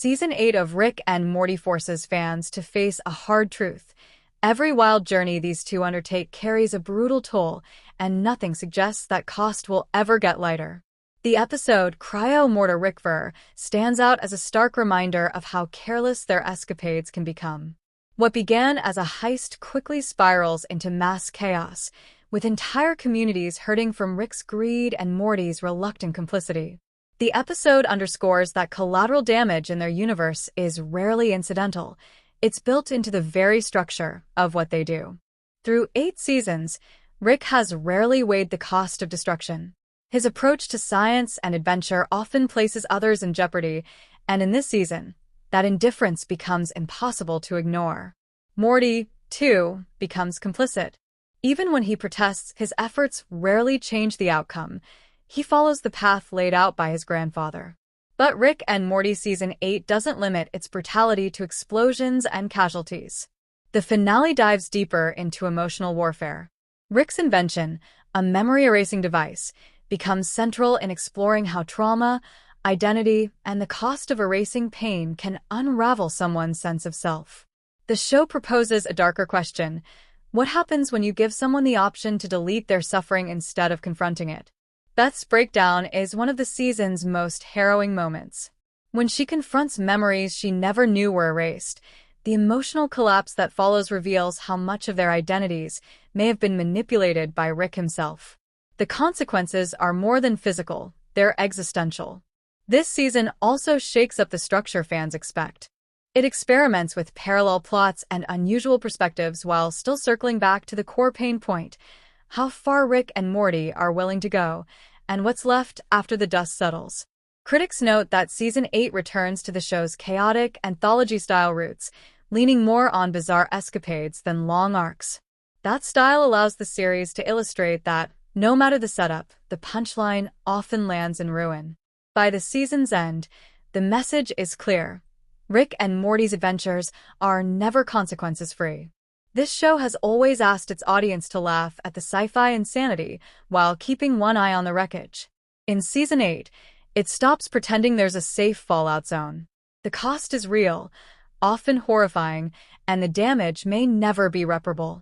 Season 8 of Rick and Morty forces fans to face a hard truth. Every wild journey these two undertake carries a brutal toll, and nothing suggests that cost will ever get lighter. The episode Cryo Mortar Rickver stands out as a stark reminder of how careless their escapades can become. What began as a heist quickly spirals into mass chaos, with entire communities hurting from Rick's greed and Morty's reluctant complicity. The episode underscores that collateral damage in their universe is rarely incidental. It's built into the very structure of what they do. Through 8 seasons, Rick has rarely weighed the cost of destruction. His approach to science and adventure often places others in jeopardy, and in this season, that indifference becomes impossible to ignore. Morty, too, becomes complicit. Even when he protests, his efforts rarely change the outcome. He follows the path laid out by his grandfather. But Rick and Morty Season 8 doesn't limit its brutality to explosions and casualties. The finale dives deeper into emotional warfare. Rick's invention, a memory-erasing device, becomes central in exploring how trauma, identity, and the cost of erasing pain can unravel someone's sense of self. The show proposes a darker question. What happens when you give someone the option to delete their suffering instead of confronting it? Beth's breakdown is one of the season's most harrowing moments. When she confronts memories she never knew were erased, the emotional collapse that follows reveals how much of their identities may have been manipulated by Rick himself. The consequences are more than physical, they're existential. This season also shakes up the structure fans expect. It experiments with parallel plots and unusual perspectives while still circling back to the core pain point: how far Rick and Morty are willing to go, and what's left after the dust settles. Critics note that Season 8 returns to the show's chaotic, anthology-style roots, leaning more on bizarre escapades than long arcs. That style allows the series to illustrate that, no matter the setup, the punchline often lands in ruin. By the season's end, the message is clear. Rick and Morty's adventures are never consequences-free. This show has always asked its audience to laugh at the sci-fi insanity while keeping one eye on the wreckage. In Season 8, it stops pretending there's a safe fallout zone. The cost is real, often horrifying, and the damage may never be reparable.